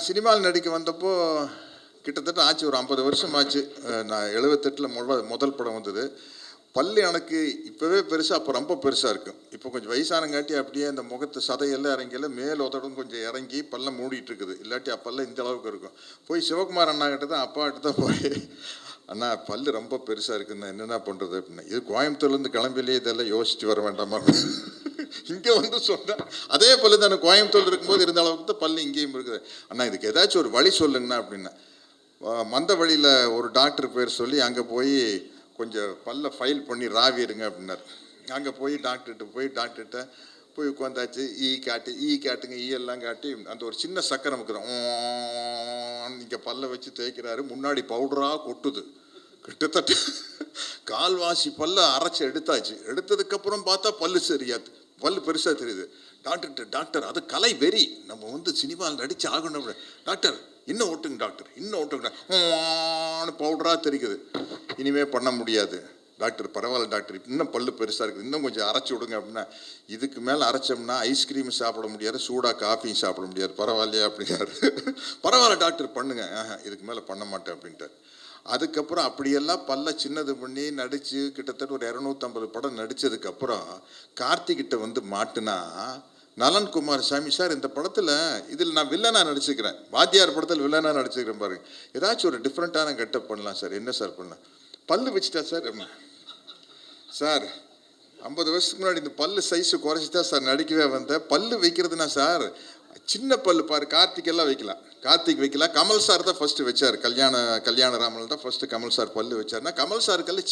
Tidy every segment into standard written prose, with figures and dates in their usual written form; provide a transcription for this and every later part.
நான் சினிமாவில் நடிக்க வந்தப்போ கிட்டத்தட்ட ஆச்சு, ஒரு 50 வருஷம் ஆச்சு. நான் 78 முதல் படம் வந்தது. பல்லு எனக்கு இப்போவே பெருசாக, அப்போ ரொம்ப பெருசாக இருக்கும். இப்போ கொஞ்சம் வயசானங்காட்டி அப்படியே அந்த முகத்து சதையெல்லாம் இறங்கல, மேல் உதடும் கொஞ்சம் இறங்கி பல்ல மூடிட்டு இருக்குது. இல்லாட்டி அப்பெல்லாம் இந்த அளவுக்கு இருக்கும். போய் சிவகுமார் அண்ணா கிட்ட தான், அப்பாக்கிட்ட தான் போய், அண்ணா பல்லு ரொம்ப பெருசாக இருக்குண்ணா, என்னென்ன பண்ணுறது அப்படின்னா, இது கோயம்புத்தூர்லேருந்து கிளம்பிலே இதெல்லாம் யோசிச்சுட்டு வர வேண்டாமா, இங்கே வந்து சொன்னேன். அதே பல்லு தானே கோயம்புத்தூர் இருக்கும்போது இருந்த அளவுக்கு தான் பல்லு இங்கேயும் இருக்குது. அண்ணா இதுக்கு ஏதாச்சும் ஒரு வழி சொல்லுங்கண்ணா அப்படின்னா, மந்த வழியில் ஒரு டாக்டர் பேர் சொல்லி அங்கே போய் கொஞ்சம் பல்ல ஃபைல் பண்ணி ராவிடுங்க அப்படின்னார். அங்கே போய் டாக்டர்கிட்ட போய் உட்காந்தாச்சு. காட்டுங்க, எல்லாம் காட்டி அந்த ஒரு சின்ன சக்கரை நமக்குறோம் இங்கே பல்ல வச்சு தேய்க்கிறாரு. முன்னாடி பவுடராக கொட்டுது. கிட்டத்தட்ட கால்வாசி பல்ல அரைச்சி எடுத்தாச்சு. எடுத்ததுக்கப்புறம் பார்த்தா பல்லு சரியாது, பல்லு பெருசாக தெரியுது. டாக்டர் அது கலை வெறி, நம்ம வந்து சினிமாவில் நடிச்சு ஆகணும். டாக்டர் இன்னும் ஓட்டுங்க, பவுடராக தெரிக்குது. இனிமே பண்ண முடியாது டாக்டர், பரவாயில்ல டாக்டர், இன்னும் பல்லு பெருசாக இருக்குது, இன்னும் கொஞ்சம் அரைச்சி விடுங்க அப்படின்னா, இதுக்கு மேலே அரைச்சோம்னா ஐஸ்கிரீம் சாப்பிட முடியாது, சூடாக காஃபியும் சாப்பிட முடியாது, பரவாயில்லையா அப்படின்னாரு. பரவாயில்ல டாக்டர் பண்ணுங்க, இதுக்கு மேலே பண்ண மாட்டேன் அப்படின்ட்டார். அதுக்கப்புறம் அப்படியெல்லாம் பல்ல சின்னது பண்ணி நடித்து கிட்டத்தட்ட ஒரு 250 படம் நடித்ததுக்கப்புறம் கார்த்திகிட்ட வந்து மாட்டுனா, நலன் குமாரசாமி சார் இந்த படத்தில் இதில் நான் வில்லனாக நடிச்சுக்கிறேன், வாத்தியார் படத்தில் வில்லனாக நடிச்சுக்கிறேன் பாருங்க, ஏதாச்சும் ஒரு டிஃப்ரெண்ட்டான கெட்டப் பண்ணலாம் சார், என்ன சார் பண்ணலாம்? பல்லு வச்சுட்டா சார். சார் 50 வருஷத்துக்கு முன்னாடி இந்த பல்லு சைஸு குறைச்சிட்டா சார் நடிக்கவே வந்தேன். பல்லு வைக்கிறதுனா சார் சின்ன பல்லு பாரு, கார்த்திகெல்லாம் வைக்கலாம், கார்த்திக் வைக்கலாம். கமல் சார் தான் ஃபஸ்ட்டு வச்சார், கல்யாண ராமன் தான் ஃபஸ்ட்டு கமல் சார் பல்லு வச்சார்னா, கமல் சாருக்கெல்லாம்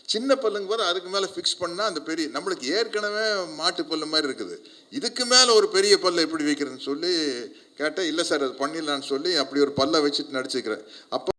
சின்ன பல்லுங்க போது அதுக்கு மேலே ஃபிக்ஸ் பண்ணால் அந்த பெரிய, நம்மளுக்கு ஏற்கனவே மாட்டு பல்லு மாதிரி இருக்குது, இதுக்கு மேலே ஒரு பெரிய பல்லை எப்படி வைக்கிறதுன்னு சொல்லி கேட்டேன். இல்லை சார் அது பண்ணிடலான்னு சொல்லி அப்படி ஒரு பல்லை வச்சுட்டு நடிச்சுக்கிறேன். அப்போ